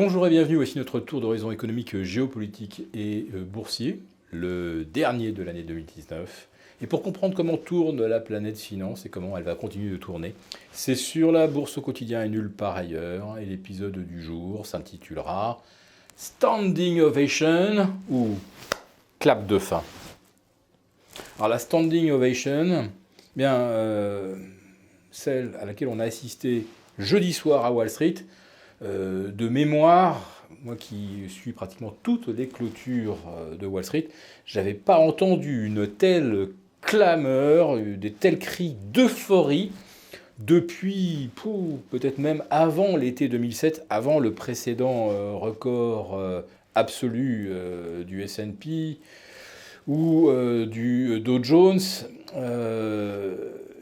Bonjour et bienvenue, voici notre tour d'horizon économique, géopolitique et boursier, le dernier de l'année 2019. Et pour comprendre comment tourne la planète finance et comment elle va continuer de tourner, c'est sur la bourse au quotidien et nulle part ailleurs. Et l'épisode du jour s'intitulera Standing Ovation ou clap de fin. Alors la Standing Ovation, celle à laquelle on a assisté jeudi soir à Wall Street, de mémoire, moi qui suis pratiquement toutes les clôtures de Wall Street, j'avais pas entendu une telle clameur, des tels cris d'euphorie depuis peut-être même avant l'été 2007, avant le précédent record absolu du S&P ou du Dow Jones.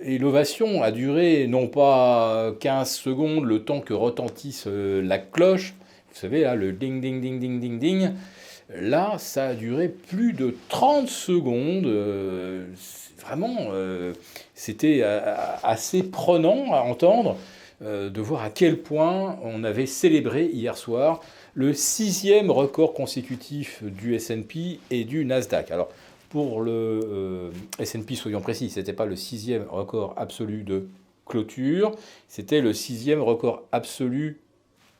Et l'ovation a duré non pas 15 secondes, le temps que retentisse la cloche, vous savez, là, le ding, ding, ding, ding, ding, ding. Là, ça a duré plus de 30 secondes. C'était assez prenant à entendre, de voir à quel point on avait célébré hier soir le 6e record consécutif du S&P et du Nasdaq. Alors, pour le S&P, soyons précis, ce n'était pas le 6e record absolu de clôture, c'était le 6e record absolu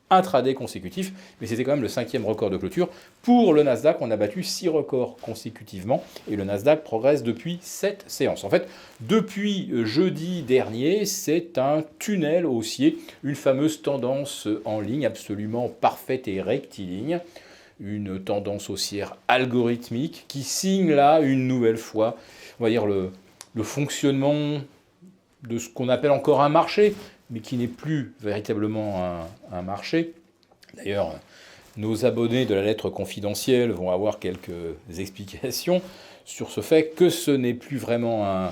intraday consécutif, mais c'était quand même le 5e record de clôture. Pour le Nasdaq, on a battu 6 records consécutivement, et le Nasdaq progresse depuis 7 séances. En fait, depuis jeudi dernier, c'est un tunnel haussier, une fameuse tendance en ligne absolument parfaite et rectiligne, une tendance haussière algorithmique qui signe là une nouvelle fois, on va dire, le fonctionnement de ce qu'on appelle encore un marché, mais qui n'est plus véritablement un marché. D'ailleurs, nos abonnés de la lettre confidentielle vont avoir quelques explications sur ce fait que ce n'est plus vraiment un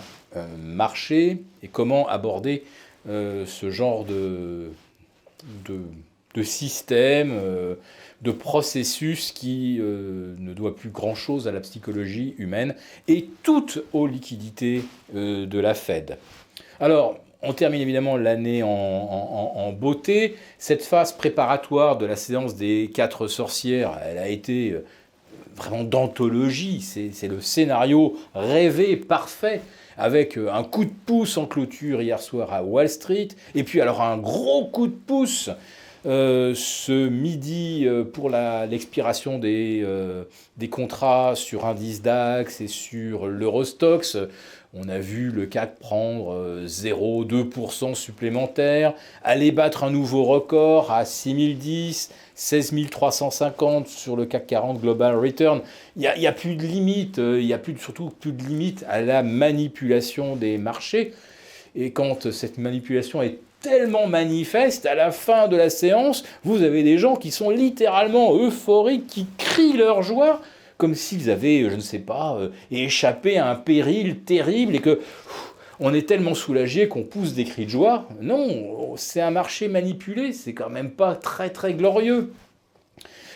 marché et comment aborder ce genre de système, de processus qui ne doit plus grand-chose à la psychologie humaine et toutes aux liquidités de la Fed. Alors, on termine évidemment l'année en beauté. Cette phase préparatoire de la séance des 4 sorcières, elle a été vraiment d'anthologie. C'est le scénario rêvé, parfait, avec un coup de pouce en clôture hier soir à Wall Street, et puis alors un gros coup de pouce ce midi pour l'expiration des contrats sur indice DAX et sur l'Eurostoxx. On a vu le CAC prendre 0,2% supplémentaire, aller battre un nouveau record à 6010, 16 350 sur le CAC 40 Global Return. Il n'y a plus de limite, il n'y a surtout plus de limite à la manipulation des marchés. Et quand cette manipulation est tellement manifeste, à la fin de la séance, vous avez des gens qui sont littéralement euphoriques, qui crient leur joie, comme s'ils avaient, je ne sais pas, échappé à un péril terrible et que on est tellement soulagé qu'on pousse des cris de joie. Non, c'est un marché manipulé, c'est quand même pas très très glorieux.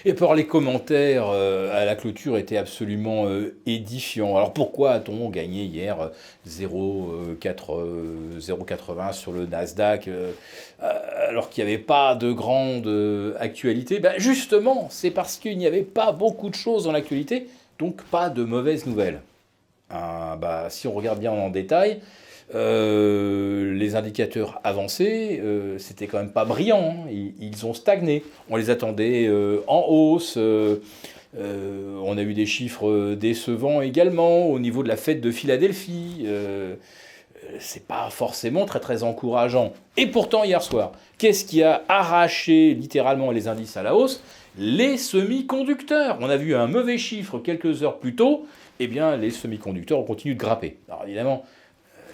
Et par les commentaires à la clôture étaient absolument édifiants. Alors pourquoi a-t-on gagné hier 0,80 sur le Nasdaq alors qu'il n'y avait pas de grande actualité? Justement, c'est parce qu'il n'y avait pas beaucoup de choses dans l'actualité, donc pas de mauvaises nouvelles. Si on regarde bien en détail, les indicateurs avancés, c'était quand même pas brillant, hein. Ils ont stagné. On les attendait en hausse. On a eu des chiffres décevants également au niveau de la fête de Philadelphie. C'est pas forcément très très encourageant. Et pourtant, hier soir, qu'est-ce qui a arraché littéralement les indices à la hausse? Les semi-conducteurs. On a vu un mauvais chiffre quelques heures plus tôt. Eh bien, les semi-conducteurs ont continué de grimper. Alors évidemment,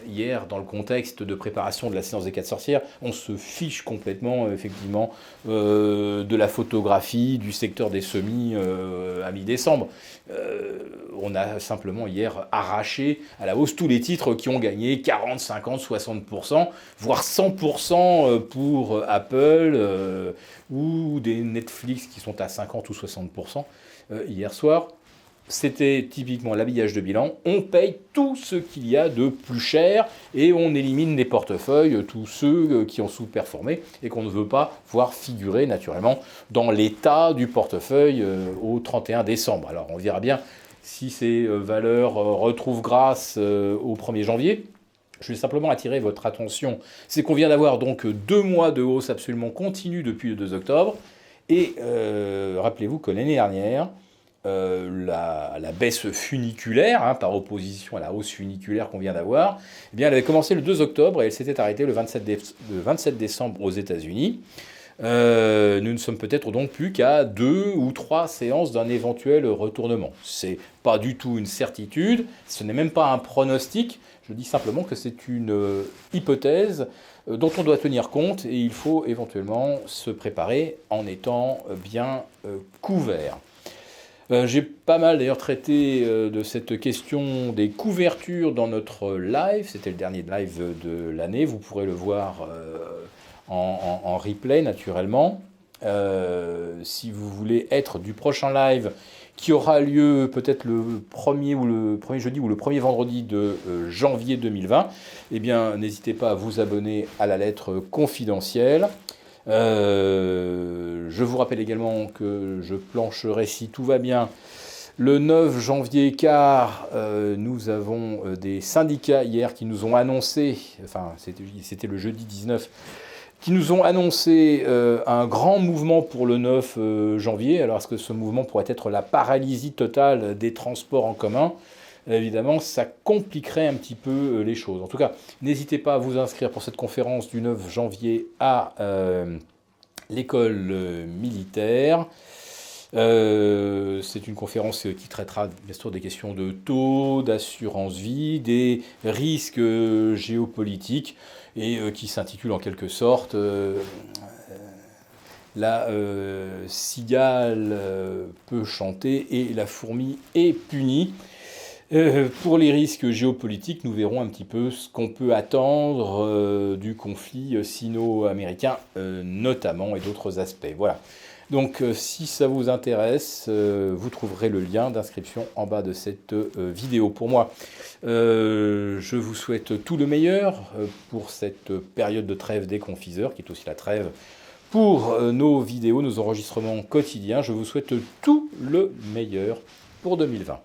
hier, dans le contexte de préparation de la séance des 4 sorcières, on se fiche complètement, effectivement, de la photographie du secteur des semis à mi-décembre. On a simplement hier arraché à la hausse tous les titres qui ont gagné 40, 50, 60%, voire 100% pour Apple ou des Netflix qui sont à 50 ou 60% hier soir. c'était typiquement l'habillage de bilan, on paye tout ce qu'il y a de plus cher et on élimine des portefeuilles, tous ceux qui ont sous-performé et qu'on ne veut pas voir figurer naturellement dans l'état du portefeuille au 31 décembre. Alors on verra bien si ces valeurs retrouvent grâce au 1er janvier. Je vais simplement attirer votre attention, c'est qu'on vient d'avoir donc 2 mois de hausse absolument continue depuis le 2 octobre. Et rappelez-vous que l'année dernière, la baisse funiculaire, par opposition à la hausse funiculaire qu'on vient d'avoir, eh bien, elle avait commencé le 2 octobre et elle s'était arrêtée le 27 décembre aux États-Unis. Nous ne sommes peut-être donc plus qu'à 2 ou 3 séances d'un éventuel retournement. C'est pas du tout une certitude, ce n'est même pas un pronostic, je dis simplement que c'est une hypothèse dont on doit tenir compte et il faut éventuellement se préparer en étant bien couvert. J'ai pas mal d'ailleurs traité de cette question des couvertures dans notre live, c'était le dernier live de l'année, vous pourrez le voir en replay naturellement. Si vous voulez être du prochain live qui aura lieu peut-être le premier jeudi ou le premier vendredi de janvier 2020, eh bien n'hésitez pas à vous abonner à la lettre confidentielle. Je vous rappelle également que je plancherai, si tout va bien, le 9 janvier, car nous avons des syndicats hier qui nous ont annoncé, enfin c'était le jeudi 19, qui nous ont annoncé un grand mouvement pour le 9 janvier. Alors est-ce que ce mouvement pourrait être la paralysie totale des transports en commun ? Évidemment, ça compliquerait un petit peu les choses. En tout cas, n'hésitez pas à vous inscrire pour cette conférence du 9 janvier à l'école militaire. C'est une conférence qui traitera bien sûr des questions de taux, d'assurance vie, des risques géopolitiques et qui s'intitule en quelque sorte la cigale peut chanter et la fourmi est punie. Pour les risques géopolitiques, nous verrons un petit peu ce qu'on peut attendre du conflit sino-américain notamment et d'autres aspects. Voilà. Donc si ça vous intéresse, vous trouverez le lien d'inscription en bas de cette vidéo. Pour moi, je vous souhaite tout le meilleur pour cette période de trêve des confiseurs, qui est aussi la trêve pour nos vidéos, nos enregistrements quotidiens. Je vous souhaite tout le meilleur pour 2020.